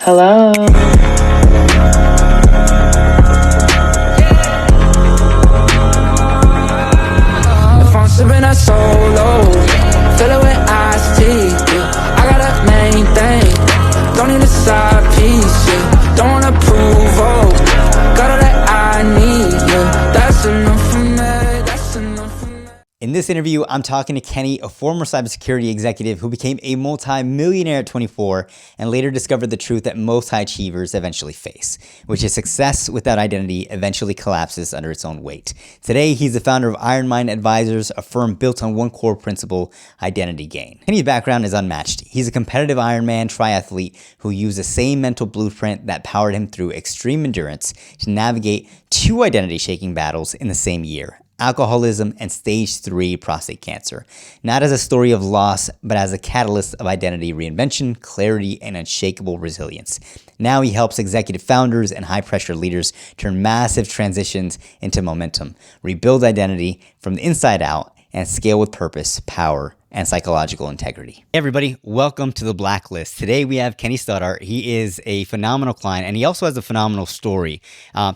Hello. If I'm sipping that solo, fill it with iced tea, yeah. I got a main thing, don't need a side piece, yeah. Don't wanna prove, got all that I need, yeah. That's enough for me, that's enough for me. In this interview, I'm talking to Kenny, a former cybersecurity executive who became a multi-millionaire at 24 and later discovered the truth that most high achievers eventually face, which is success without identity eventually collapses under its own weight. Today, he's the founder of Iron Mind Advisors, a firm built on one core principle, identity gain. Kenny's background is unmatched. He's a competitive Ironman triathlete who used the same mental blueprint that powered him through extreme endurance to navigate two identity-shaking battles in the same year: alcoholism and stage 3 prostate cancer, not as a story of loss, but as a catalyst of identity reinvention, clarity, and unshakable resilience. Now he helps executive founders and high-pressure leaders turn massive transitions into momentum, rebuild identity from the inside out, and scale with purpose, power, and psychological integrity. Hey everybody, welcome to The Blacklist. Today we have Kenny Stoddard. He is a phenomenal client and he also has a phenomenal story.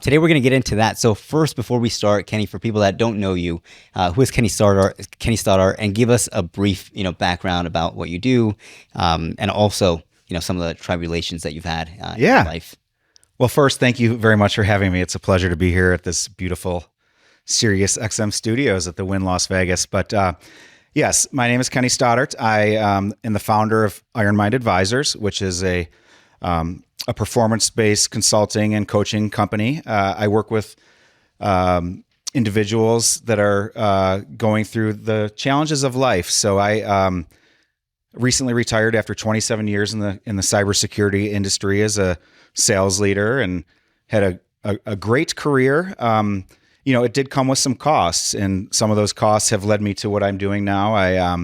Today we're going to get into that. So first, before we start, Kenny, for people that don't know you, who is Kenny Stoddard, and give us a brief, background about what you do, and also, some of the tribulations that you've had in your life. Well, first, thank you very much for having me. It's a pleasure to be here at this beautiful Sirius XM studios at the Wynn Las Vegas. But yes, my name is Kenny Stoddard. I am the founder of Iron Mind Advisors, which is a performance-based consulting and coaching company. I work with individuals that are going through the challenges of life. So I recently retired after 27 years in the cybersecurity industry as a sales leader and had a great career. It did come with some costs, and some of those costs have led me to what I'm doing now. I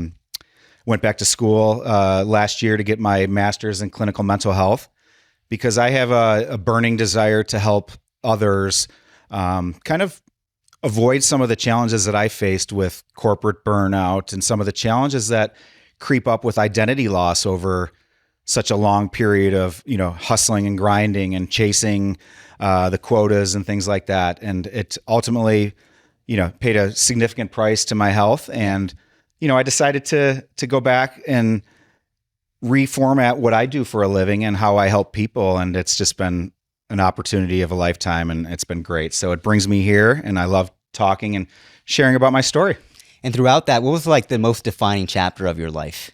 went back to school last year to get my master's in clinical mental health because I have a burning desire to help others kind of avoid some of the challenges that I faced with corporate burnout and some of the challenges that creep up with identity loss over such a long period of, hustling and grinding and chasing the quotas and things like that. And it ultimately, paid a significant price to my health. And, I decided to go back and reformat what I do for a living and how I help people. And it's just been an opportunity of a lifetime, and it's been great. So it brings me here, and I love talking and sharing about my story. And throughout that, what was like the most defining chapter of your life?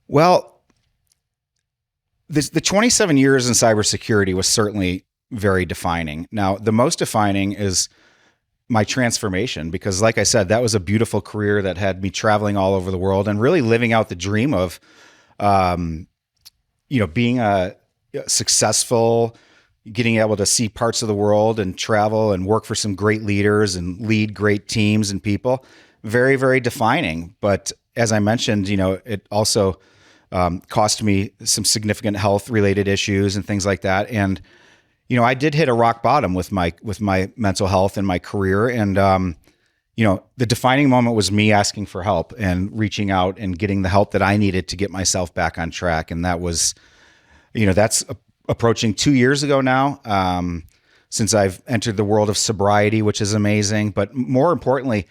Well, the 27 years in cybersecurity was certainly very defining. Now, the most defining is my transformation, because like I said, that was a beautiful career that had me traveling all over the world and really living out the dream of, being a successful, getting able to see parts of the world and travel and work for some great leaders and lead great teams and people. Very, very defining. But as I mentioned, it also cost me some significant health related issues and things like that. And, I did hit a rock bottom with my mental health and my career. And, the defining moment was me asking for help and reaching out and getting the help that I needed to get myself back on track. And that was, that's approaching 2 years ago now, since I've entered the world of sobriety, which is amazing. But more importantly,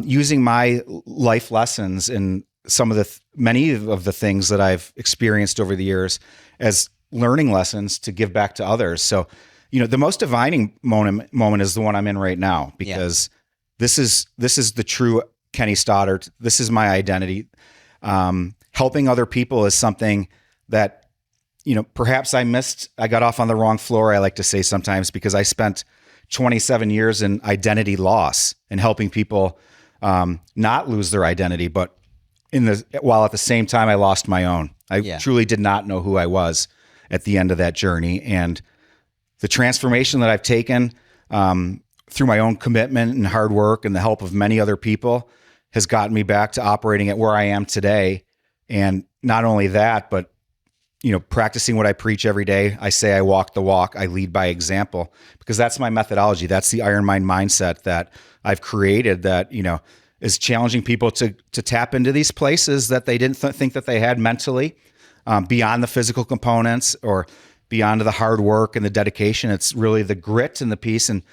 using my life lessons and some of many of the things that I've experienced over the years as learning lessons to give back to others. So, the most defining moment is the one I'm in right now, because this is the true Kenny Stoddard. This is my identity. Helping other people is something that, perhaps I missed. I got off on the wrong floor, I like to say sometimes, because I spent 27 years in identity loss and helping people not lose their identity, but while at the same time I lost my own. I truly did not know who I was at the end of that journey. And the transformation that I've taken through my own commitment and hard work and the help of many other people has gotten me back to operating at where I am today. And not only that, but practicing what I preach every day. I say I walk the walk, I lead by example, because that's my methodology. That's the Iron Mind mindset that I've created that, is challenging people to tap into these places that they didn't think that they had mentally, beyond the physical components or beyond the hard work and the dedication. It's really the grit and the peace. And,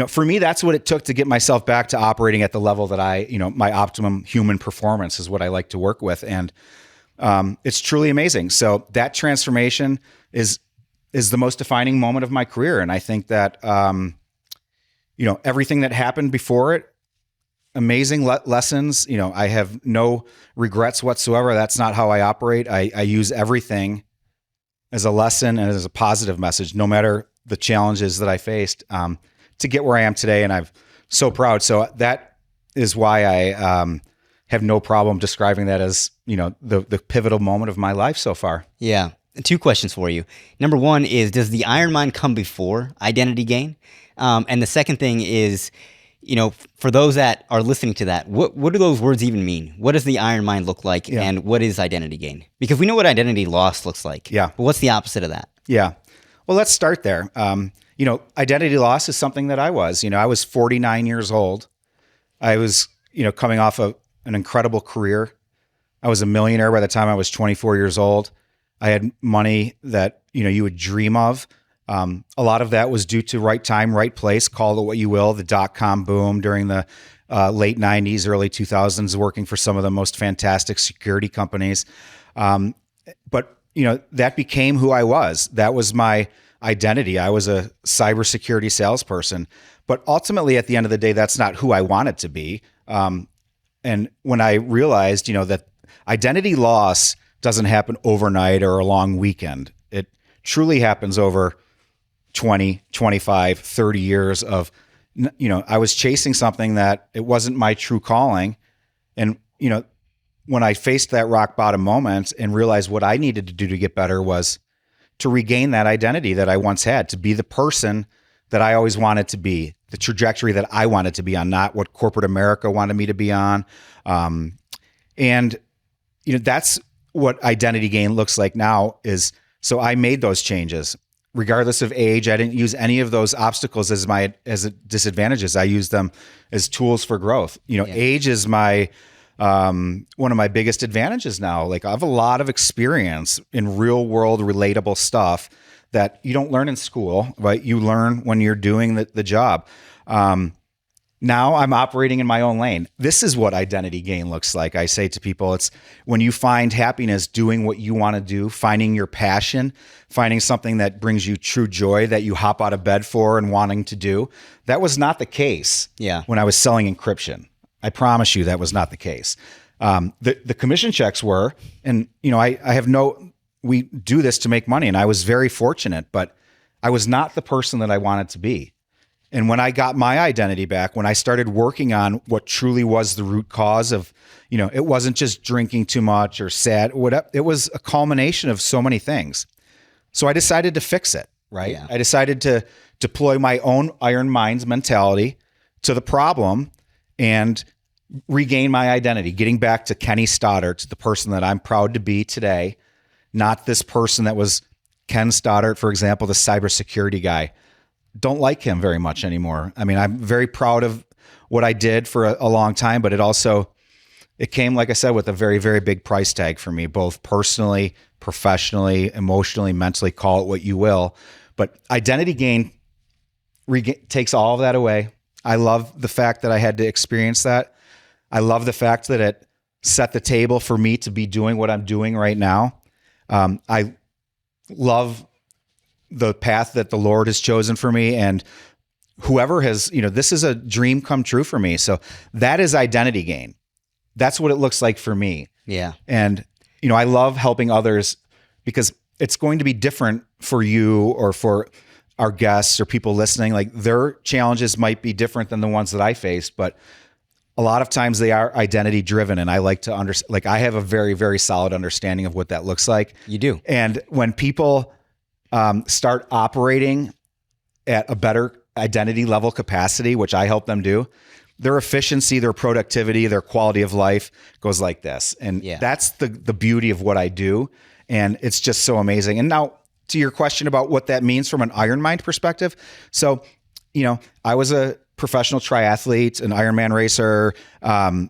for me, that's what it took to get myself back to operating at the level that my optimum human performance is what I like to work with. And it's truly amazing. So that transformation is the most defining moment of my career. And I think that, everything that happened before it, amazing lessons. I have no regrets whatsoever. That's not how I operate. I use everything as a lesson and as a positive message, no matter the challenges that I faced, to get where I am today. And I'm so proud. So that is why I have no problem describing that as, the pivotal moment of my life so far. Yeah. 2 questions for you. Number 1 is, does the iron mind come before identity gain? And the second thing is, for those that are listening to that, what do those words even mean? What does the iron mind look like? Yeah. And what is identity gain? Because we know what identity loss looks like. Yeah. But what's the opposite of that? Yeah. Well, let's start there. Identity loss is something that I was. I was 49 years old. I was, coming off of an incredible career. I was a millionaire by the time I was 24 years old. I had money that, you would dream of. A lot of that was due to right time, right place, call it what you will, the dot-com boom during the late 90s, early 2000s, working for some of the most fantastic security companies. But that became who I was. That was my identity. I was a cybersecurity salesperson. But ultimately, at the end of the day, that's not who I wanted to be. And when I realized, that identity loss doesn't happen overnight or a long weekend, it truly happens over 20, 25, 30 years of, I was chasing something that it wasn't my true calling. And, when I faced that rock bottom moment and realized what I needed to do to get better was to regain that identity that I once had, to be the person that I always wanted to be, the trajectory that I wanted to be on, not what corporate America wanted me to be on. And, that's what identity gain looks like now is, so I made those changes. Regardless of age, I didn't use any of those obstacles as disadvantages. I used them as tools for growth. Age is my one of my biggest advantages now. Like, I have a lot of experience in real world relatable stuff that you don't learn in school, right? You learn when you're doing the job. Now I'm operating in my own lane. This is what identity gain looks like. I say to people, it's when you find happiness doing what you want to do, finding your passion, finding something that brings you true joy that you hop out of bed for and wanting to do. That was not the case when I was selling encryption. I promise you that was not the case. The commission checks were, and we do this to make money, and I was very fortunate, but I was not the person that I wanted to be. And when I got my identity back, when I started working on what truly was the root cause of, it wasn't just drinking too much or sad, whatever. It was a culmination of so many things. So I decided to fix it, right? Yeah. I decided to deploy my own iron mind's mentality to the problem and regain my identity, getting back to Kenny Stoddard, the person that I'm proud to be today, not this person that was Ken Stoddard, for example, the cybersecurity guy. Don't like him very much anymore. I mean, I'm very proud of what I did for a long time, but it came, like I said, with a very, very big price tag for me, both personally, professionally, emotionally, mentally, call it what you will. But identity gain takes all of that away. I love the fact that I had to experience that. I love the fact that it set the table for me to be doing what I'm doing right now. I love the path that the Lord has chosen for me, and whoever has, this is a dream come true for me. So that is identity gain. That's what it looks like for me. Yeah. And, I love helping others because it's going to be different for you or for our guests or people listening. Like, their challenges might be different than the ones that I faced, but a lot of times they are identity driven. And I like to understand, like, I have a very, very solid understanding of what that looks like. You do. And when people start operating at a better identity level capacity, which I help them do, their efficiency, their productivity, their quality of life goes like this. And that's the beauty of what I do. And it's just so amazing. And now to your question about what that means from an Iron Mind perspective. So, I was a professional triathlete, an Ironman racer. I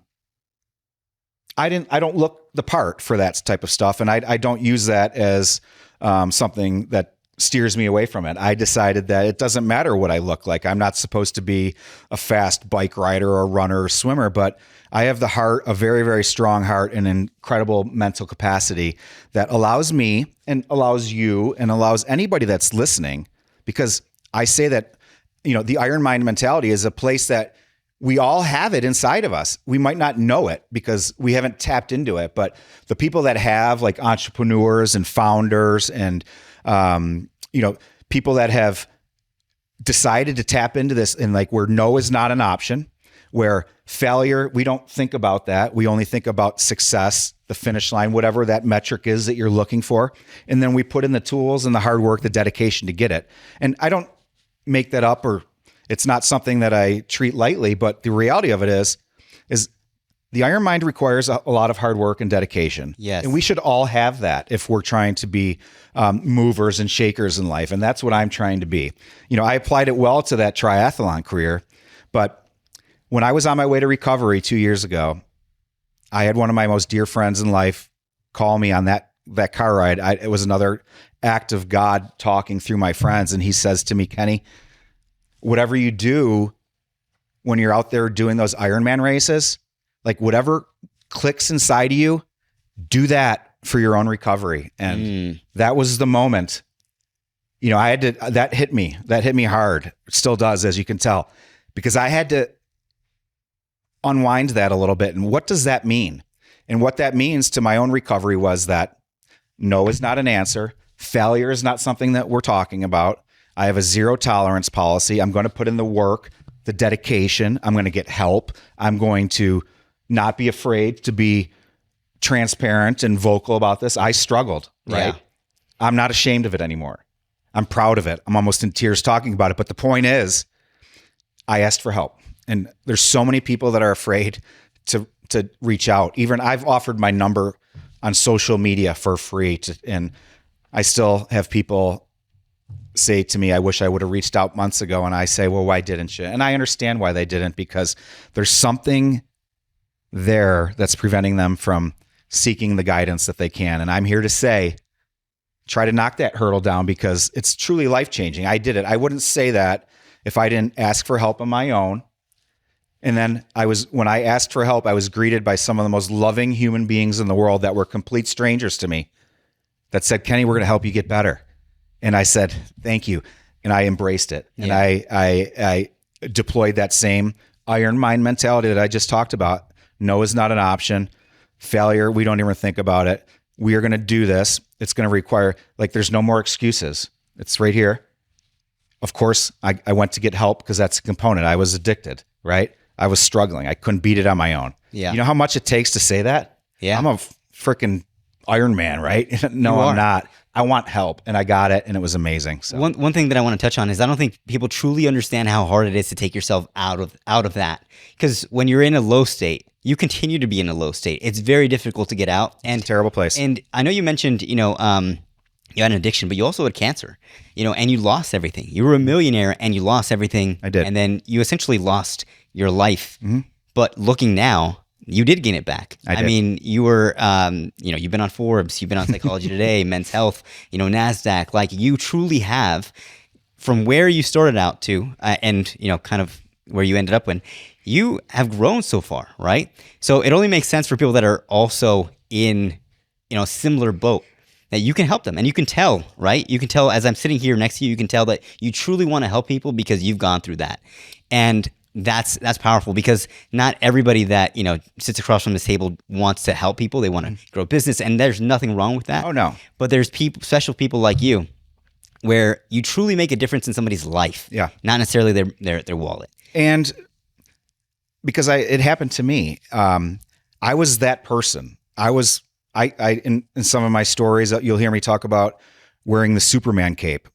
don't look the part for that type of stuff. And I don't use that as something that steers me away from it. I decided that it doesn't matter what I look like. I'm not supposed to be a fast bike rider or runner or swimmer, but I have the heart, a very, very strong heart and incredible mental capacity that allows me and allows you and allows anybody that's listening, because I say that, the iron mind mentality is a place that we all have it inside of us. We might not know it because we haven't tapped into it, but the people that have, like entrepreneurs and founders and, people that have decided to tap into this and like where no is not an option, where failure, we don't think about that. We only think about success, the finish line, whatever that metric is that you're looking for. And then we put in the tools and the hard work, the dedication to get it. And I don't make that up, or it's not something that I treat lightly, but the reality of it is the iron mind requires a lot of hard work and dedication. Yes. And we should all have that if we're trying to be movers and shakers in life. And that's what I'm trying to be. I applied it well to that triathlon career, but when I was on my way to recovery 2 years ago, I had one of my most dear friends in life call me on that car ride. It was another act of God talking through my friends. And he says to me, Kenny, whatever you do when you're out there doing those Ironman races, like whatever clicks inside of you, do that for your own recovery. And that was the moment, that hit me hard. It still does, as you can tell, because I had to unwind that a little bit. And what does that mean? And what that means to my own recovery was that no is not an answer. Failure is not something that we're talking about. I have a zero tolerance policy. I'm going to put in the work, the dedication. I'm going to get help. I'm going to not be afraid to be transparent and vocal about this. I struggled, right? Yeah. I'm not ashamed of it anymore. I'm proud of it. I'm almost in tears talking about it. But the point is, I asked for help. And there's so many people that are afraid to reach out. Even I've offered my number on social media for free and I still have people say to me, I wish I would have reached out months ago. And I say, well, why didn't you? And I understand why they didn't, because there's something there that's preventing them from seeking the guidance that they can. And I'm here to say, try to knock that hurdle down, because it's truly life-changing. I did it. I wouldn't say that if I didn't ask for help on my own. And then when I asked for help, I was greeted by some of the most loving human beings in the world that were complete strangers to me that said, Kenny, we're going to help you get better. And I said, thank you. And I embraced it. Yeah. And I deployed that same iron mind mentality that I just talked about. No is not an option. Failure, we don't even think about it. We are going to do this. It's going to require, there's no more excuses. It's right here. Of course, I went to get help because that's a component. I was addicted, right? I was struggling. I couldn't beat it on my own. Yeah. You know how much it takes to say that? Yeah. I'm a freaking Iron Man, right? No, I'm not. I want help, and I got it, and it was amazing. So one thing that I want to touch on is I don't think people truly understand how hard it is to take yourself out of that. Because when you're in a low state, you continue to be in a low state. It's very difficult to get out. And it's a terrible place. And I know you mentioned, you had an addiction, but you also had cancer, and you lost everything. You were a millionaire and you lost everything. I did. And then you essentially lost your life. Mm-hmm. But looking now, you did gain it back. I did. I mean, you were, you've been on Forbes, you've been on Psychology Today, Men's Health, NASDAQ. Like, you truly have, from where you started out to, and kind of where you ended up when, you have grown so far, right? So it only makes sense for people that are also in, a similar boat, that you can help them. And you can tell, right? You can tell, as I'm sitting here next to you, you can tell that you truly want to help people because you've gone through that. And that's powerful, because not everybody that, sits across from this table wants to help people. They want to grow a business, and there's nothing wrong with that. Oh, no. But there's special people like you where you truly make a difference in somebody's life. Yeah. Not necessarily their wallet. And because it happened to me, I was that person. In some of my stories, you'll hear me talk about wearing the Superman cape.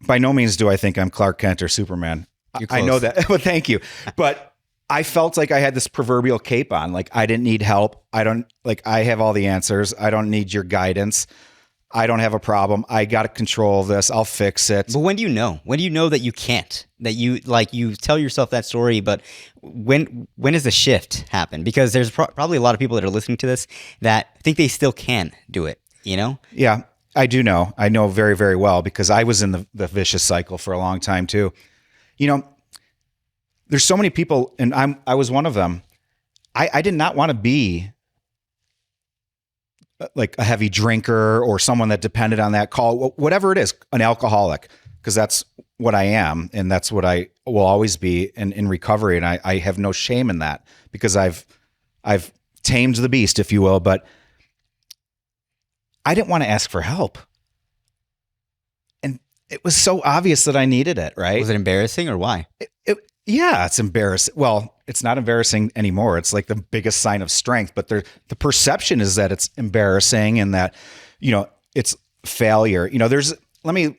By no means do I think I'm Clark Kent or Superman. I know that. Well, thank you. But I felt like I had this proverbial cape on. Like, I didn't need help. I have all the answers. I don't need your guidance. I don't have a problem. I got to control this. I'll fix it. But when do you know? When do you know that you can't? That you tell yourself that story, but when does the shift happen? Because there's probably a lot of people that are listening to this that think they still can do it, you know? Yeah, I do know. I know very, very well because I was in the vicious cycle for a long time too. You know, there's so many people, and I was one of them. I did not want to be like a heavy drinker or someone that depended on that call, whatever it is, an alcoholic, because that's what I am. And that's what I will always be in recovery. And I have no shame in that because I've tamed the beast, if you will, but I didn't want to ask for help. And it was so obvious that I needed it, right? Was it embarrassing or why? Yeah, it's embarrassing. Well, it's not embarrassing anymore. It's like the biggest sign of strength, but the perception is that it's embarrassing and that, you know, it's failure. You know, let me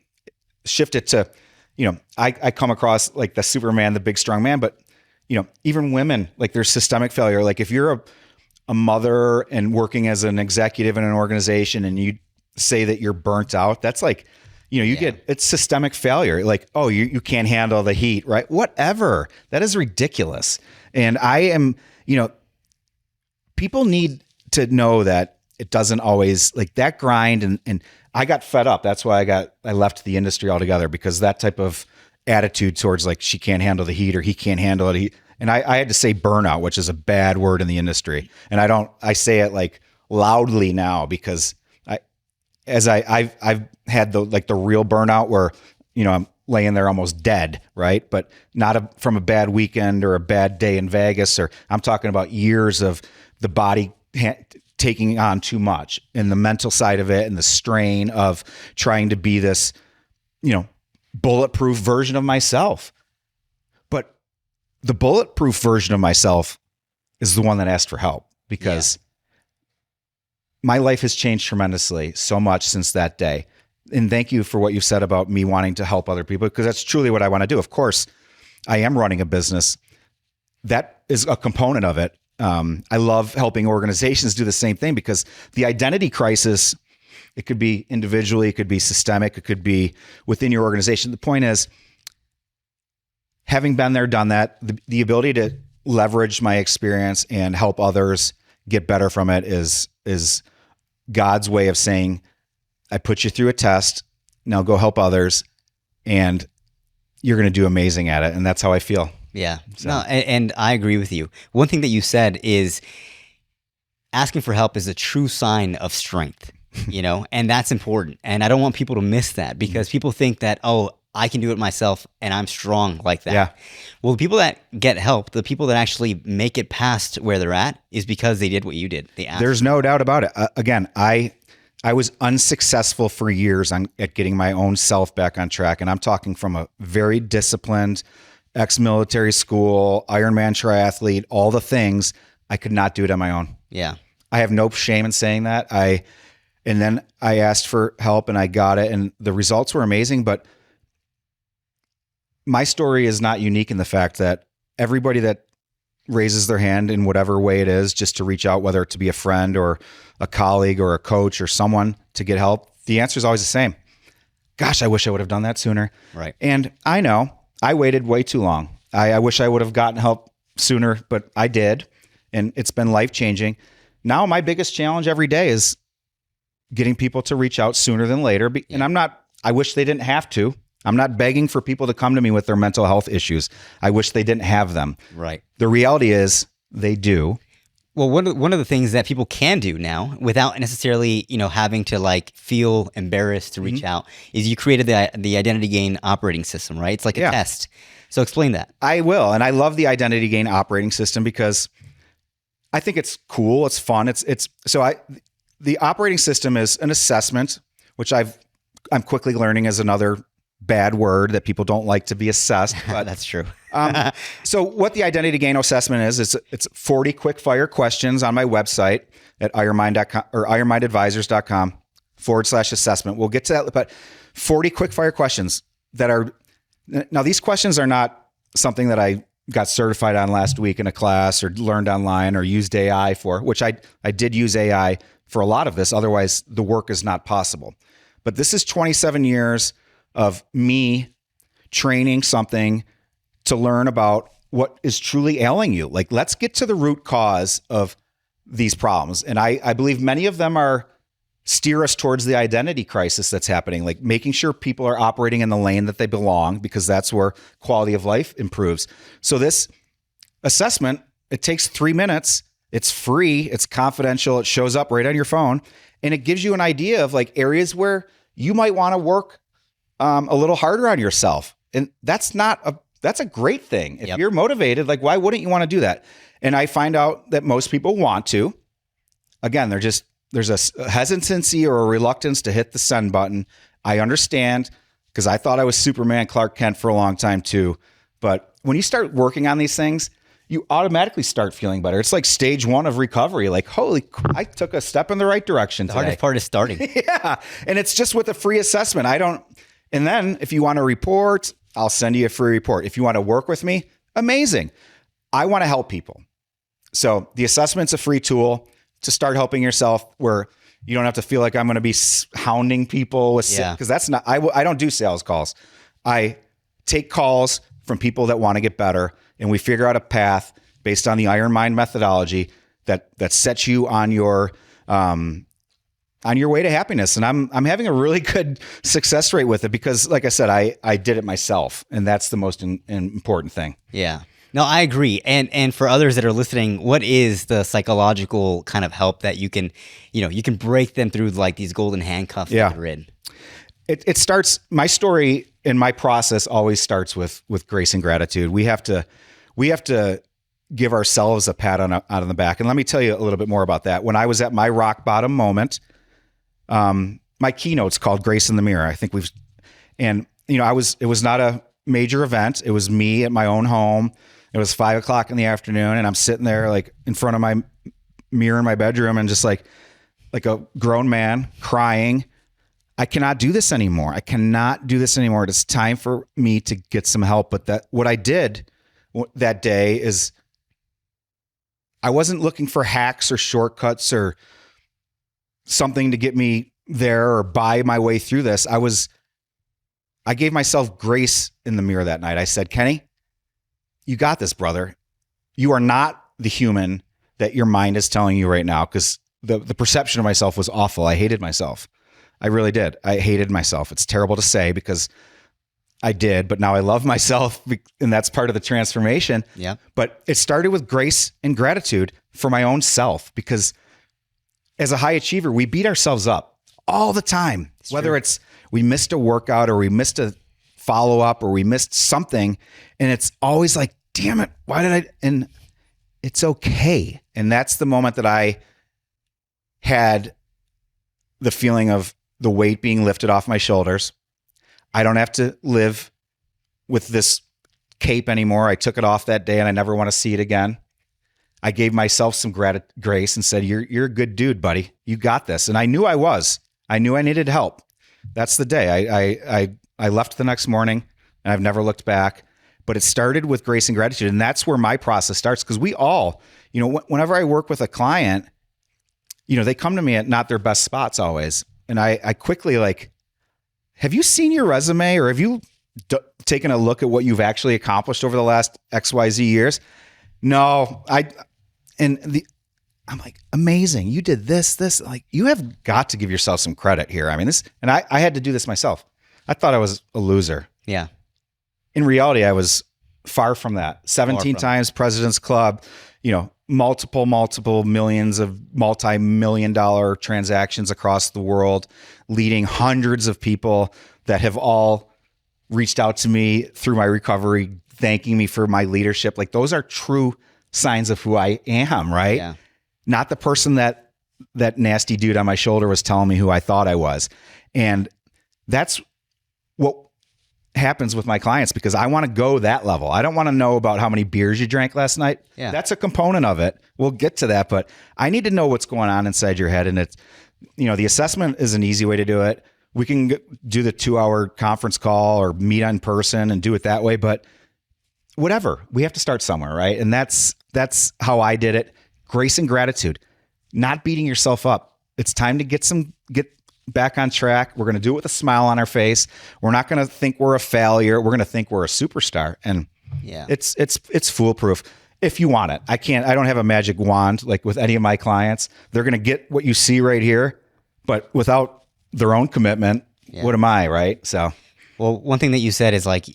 shift it to, you know, I come across like the Superman, the big strong man, but, you know, even women, like there's systemic failure. Like if you're a mother and working as an executive in an organization and you say that you're burnt out, that's like, you know, it's systemic failure. Like, oh, you can't handle the heat, right? Whatever. That is ridiculous. And I am, you know, people need to know that it doesn't always like that grind. And I got fed up. That's why I left the industry altogether because that type of attitude towards like, she can't handle the heat or he can't handle it. And I had to say burnout, which is a bad word in the industry. And I say it like loudly now because I've had the real burnout where, you know, I'm laying there almost dead, right? But not from a bad weekend or a bad day in Vegas, or I'm talking about years of the body taking on too much and the mental side of it and the strain of trying to be this, you know, bulletproof version of myself. But the bulletproof version of myself is the one that asked for help because my life has changed tremendously so much since that day. And thank you for what you said about me wanting to help other people, because that's truly what I want to do. Of course, I am running a business. That is a component of it. I love helping organizations do the same thing because the identity crisis, it could be individually, it could be systemic, it could be within your organization. The point is, having been there, done that, the ability to leverage my experience and help others get better from it is God's way of saying, I put you through a test. Now go help others and you're going to do amazing at it. And that's how I feel. Yeah. So. No, and I agree with you. One thing that you said is asking for help is a true sign of strength, you know, and that's important. And I don't want people to miss that because people think that, oh, I can do it myself and I'm strong like that. Yeah. Well, the people that get help, the people that actually make it past where they're at is because they did what you did. There's no doubt about it. Again, I was unsuccessful for years at getting my own self back on track. And I'm talking from a very disciplined ex-military school, Ironman triathlete, all the things. I could not do it on my own. Yeah. I have no shame in saying that. And then I asked for help and I got it and the results were amazing. But my story is not unique in the fact that everybody that raises their hand in whatever way it is, just to reach out, whether it to be a friend or a colleague or a coach or someone to get help, the answer is always the same. Gosh, I wish I would have done that sooner. Right. And I know I waited way too long. I wish I would have gotten help sooner, but I did. And it's been life-changing. Now my biggest challenge every day is getting people to reach out sooner than later. And I wish they didn't have to. I'm not begging for people to come to me with their mental health issues. I wish they didn't have them. Right. The reality is they do. Well, one of the things that people can do now without necessarily, you know, having to like feel embarrassed to reach out is you created the identity gain operating system, right? It's like a test. So explain that. I will. And I love the identity gain operating system because I think it's cool. It's fun. The operating system is an assessment, which I'm quickly learning is another bad word that people don't like to be assessed. But that's true. So what the identity gain assessment is, it's 40 quick fire questions on my website at ironmind.com or ironmindadvisors.com/assessment. We'll get to that, but 40 quick fire questions now these questions are not something that I got certified on last week in a class or learned online or used AI for, which I did use AI for a lot of this. Otherwise, the work is not possible. But this is 27 years of me training something to learn about what is truly ailing you. Like, let's get to the root cause of these problems. And I believe many of them steer us towards the identity crisis that's happening, like making sure people are operating in the lane that they belong, because that's where quality of life improves. So this assessment, it takes 3 minutes. It's free. It's confidential. It shows up right on your phone, and it gives you an idea of like areas where you might want to work a little harder on yourself. And that's a great thing. If you're motivated, like, why wouldn't you want to do that? And I find out that most people want to. Again, there's a hesitancy or a reluctance to hit the send button. I understand, because I thought I was Superman Clark Kent for a long time too. But when you start working on these things, you automatically start feeling better. It's like stage 1 of recovery. Like, I took a step in the right direction today. The hardest part is starting. Yeah. And it's just with a free assessment. And then if you want a report, I'll send you a free report. If you want to work with me, amazing. I want to help people. So the assessment's a free tool to start helping yourself, where you don't have to feel like I'm going to be hounding people with, because that's not, I don't do sales calls. I take calls from people that want to get better, and we figure out a path based on the Iron Mind methodology that sets you on your way to happiness. And I'm having a really good success rate with it, because like I said, I did it myself, and that's the most important thing. Yeah. No, I agree. And for others that are listening, what is the psychological kind of help that you can break them through, like these golden handcuffs that you're in? It starts, my story and my process always starts with grace and gratitude. We have to give ourselves a pat on the back. And let me tell you a little bit more about that. When I was at my rock bottom moment, my keynote's called Grace in the Mirror. I think it was not a major event. It was me at my own home. It was 5:00 in the afternoon, and I'm sitting there like in front of my mirror in my bedroom, and just like a grown man crying. I cannot do this anymore. I cannot do this anymore. It's time for me to get some help. But what I did that day is, I wasn't looking for hacks or shortcuts or something to get me there or buy my way through this. I gave myself grace in the mirror that night. I said, Kenny, you got this, brother. You are not the human that your mind is telling you right now, because the perception of myself was awful. I hated myself. I really did. I hated myself. It's terrible to say, because I did, but now I love myself, and that's part of the transformation. Yeah. But it started with grace and gratitude for my own self, because as a high achiever, we beat ourselves up all the time, whether it's we missed a workout or we missed a follow up or we missed something. And it's always like, damn it, why did I? And it's okay. And that's the moment that I had the feeling of the weight being lifted off my shoulders. I don't have to live with this cape anymore. I took it off that day, and I never want to see it again. I gave myself some grace and said, you're a good dude, buddy. You got this. And I knew I was. I knew I needed help. That's the day. I left the next morning, and I've never looked back. But it started with grace and gratitude. And that's where my process starts, because we all, whenever I work with a client, they come to me at not their best spots always. And I quickly have you seen your resume, or have you taken a look at what you've actually accomplished over the last XYZ years? No, I'm like, amazing. You did this, like, you have got to give yourself some credit here. I mean, I had to do this myself. I thought I was a loser. Yeah. In reality, I was far from that. 17 times President's Club, multiple millions of multi-million-dollar transactions across the world, leading hundreds of people that have all reached out to me through my recovery, thanking me for my leadership. Like, those are true signs of who I am, right? Yeah. Not the person that nasty dude on my shoulder was telling me who I thought I was. And that's what happens with my clients, because I want to go that level. I don't want to know about how many beers you drank last night. Yeah. That's a component of it. We'll get to that, but I need to know what's going on inside your head. And it's, the assessment is an easy way to do it. We can do the 2-hour conference call or meet in person and do it that way, but whatever, we have to start somewhere, right? And that's how I did it. Grace and gratitude, not beating yourself up. it's time to get back on track. We're going to do it with a smile on our face. We're not going to think we're a failure. We're going to think we're a superstar. And it's foolproof if you want it. I don't have a magic wand like with any of my clients. They're going to get what you see right here, but without their own commitment, what am I, right? So, well, one thing that you said is like,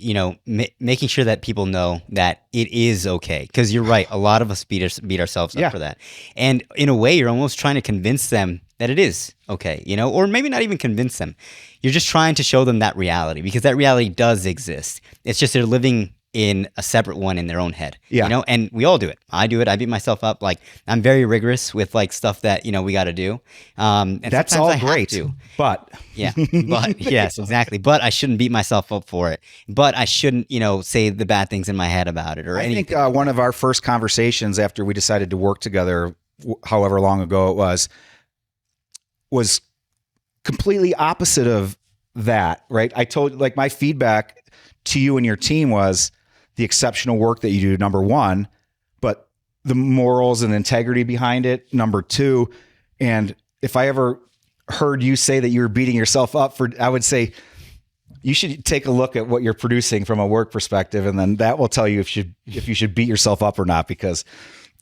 making sure that people know that it is okay. Because you're right. A lot of us beat ourselves up for that. And in a way, you're almost trying to convince them that it is okay, or maybe not even convince them. You're just trying to show them that reality, because that reality does exist. It's just they're living in a separate one in their own head, and we all do it. I do it. I beat myself up. Like, I'm very rigorous with like stuff that, we got to do. And that's all great. But yes, exactly. But I shouldn't beat myself up for it. But I shouldn't, say the bad things in my head about it or anything. I think one of our first conversations after we decided to work together, however long ago it was completely opposite of that, right? I told, like, my feedback to you and your team was the exceptional work that you do, number one, but the morals and integrity behind it, number two. And if I ever heard you say that you were beating yourself up I would say you should take a look at what you're producing from a work perspective. And then that will tell you if you should beat yourself up or not, because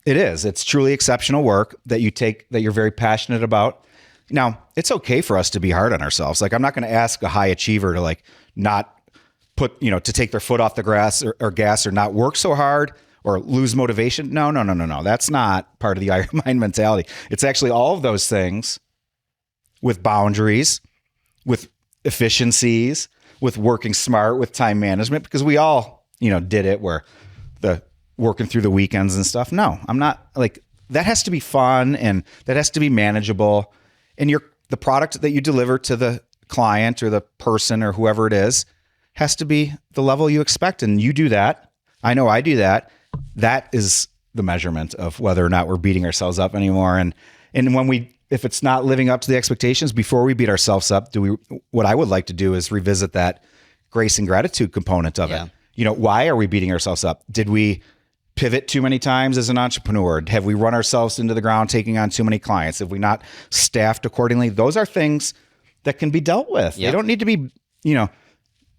it's truly exceptional work that you're very passionate about. Now, it's okay for us to be hard on ourselves. Like, I'm not going to ask a high achiever to like not put, to take their foot off the gas or not work so hard or lose motivation. No. That's not part of the Iron Mind mentality. It's actually all of those things with boundaries, with efficiencies, with working smart, with time management, because we all, did it where the working through the weekends and stuff. No, I'm not like that. Has to be fun and that has to be manageable. And the product that you deliver to the client or the person or whoever it is has to be the level you expect. And you do that. I know I do that. That is the measurement of whether or not we're beating ourselves up anymore. And if it's not living up to the expectations before we beat ourselves up, what I would like to do is revisit that grace and gratitude component of it. Why are we beating ourselves up? Did we pivot too many times as an entrepreneur? Have we run ourselves into the ground taking on too many clients? Have we not staffed accordingly? Those are things that can be dealt with. They don't need to be,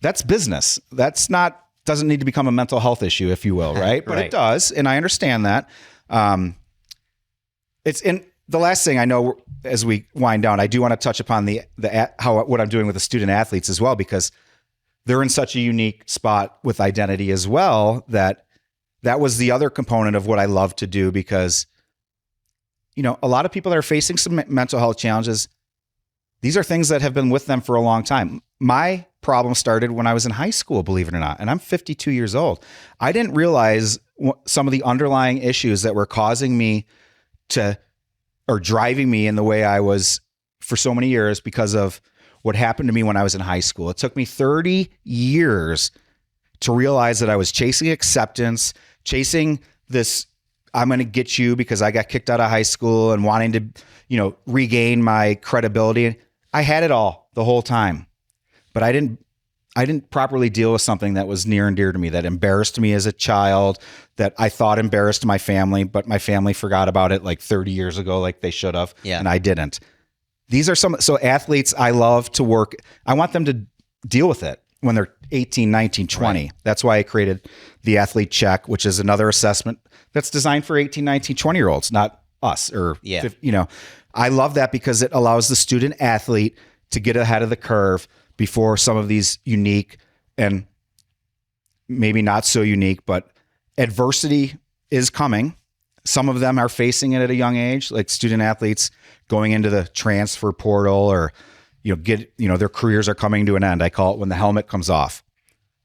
that's business. Doesn't need to become a mental health issue, if you will, right? But it does. And I understand that. It's in the last thing I know as we wind down, I do want to touch upon what I'm doing with the student athletes as well, because they're in such a unique spot with identity as well, that was the other component of what I love to do, because, a lot of people that are facing some mental health challenges, these are things that have been with them for a long time. My problem started when I was in high school, believe it or not, and I'm 52 years old. I didn't realize some of the underlying issues that were causing me or driving me in the way I was for so many years because of what happened to me when I was in high school. It took me 30 years to realize that I was chasing acceptance, chasing this, I'm going to get you because I got kicked out of high school and wanting to, regain my credibility. I had it all the whole time, but I didn't properly deal with something that was near and dear to me, that embarrassed me as a child, that I thought embarrassed my family, but my family forgot about it like 30 years ago, like they should have. And I didn't. These are so athletes I love to work. I want them to deal with it when they're 18, 19, 20. Right. That's why I created the Athlete Check, which is another assessment that's designed for 18, 19, 20-year-olds, not us. I love that because it allows the student athlete to get ahead of the curve before some of these unique and maybe not so unique, but adversity is coming. Some of them are facing it at a young age, like student athletes going into the transfer portal or their careers are coming to an end. I call it when the helmet comes off.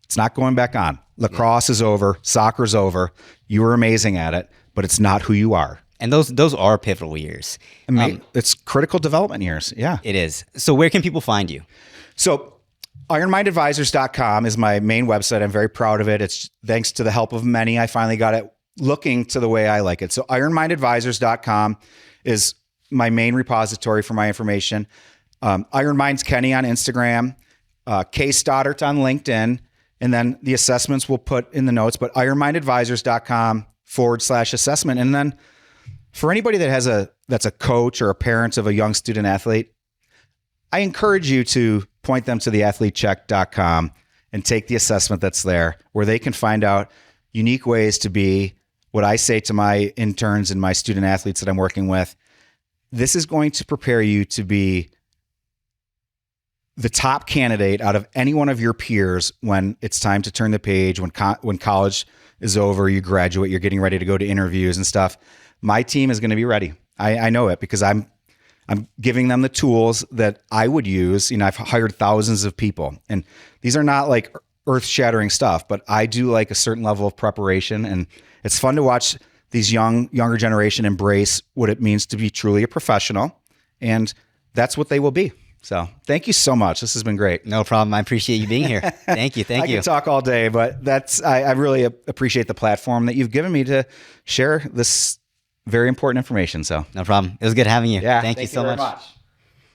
It's not going back on. Lacrosse is over. Soccer's over. You were amazing at it, but it's not who you are. And those are pivotal years. It's critical development years. Yeah, it is. So where can people find you? So ironmindadvisors.com is my main website. I'm very proud of it. It's thanks to the help of many. I finally got it looking to the way I like it. So ironmindadvisors.com is my main repository for my information. Iron Minds Kenny on Instagram, K Stoddard on LinkedIn, and then the assessments we'll put in the notes, but ironmindadvisors.com/assessment. And then for anybody that has a that's a coach or a parent of a young student athlete, I encourage you to point them to the athletecheck.com and take the assessment that's there, where they can find out unique ways to be what I say to my interns and my student athletes that I'm working with. This is going to prepare you to be the top candidate out of any one of your peers when it's time to turn the page, when college is over, you graduate, you're getting ready to go to interviews and stuff. My team is going to be ready. I know it because I'm giving them the tools that I would use. You know, I've hired thousands of people, and these are not like earth-shattering stuff, but I do like a certain level of preparation, and it's fun to watch these younger generation embrace what it means to be truly a professional, and that's what they will be. So thank you so much. This has been great. No problem. I appreciate you being here. Thank you. I could talk all day, but I really appreciate the platform that you've given me to share this very important information. So no problem. It was good having you. Yeah, thank you so much.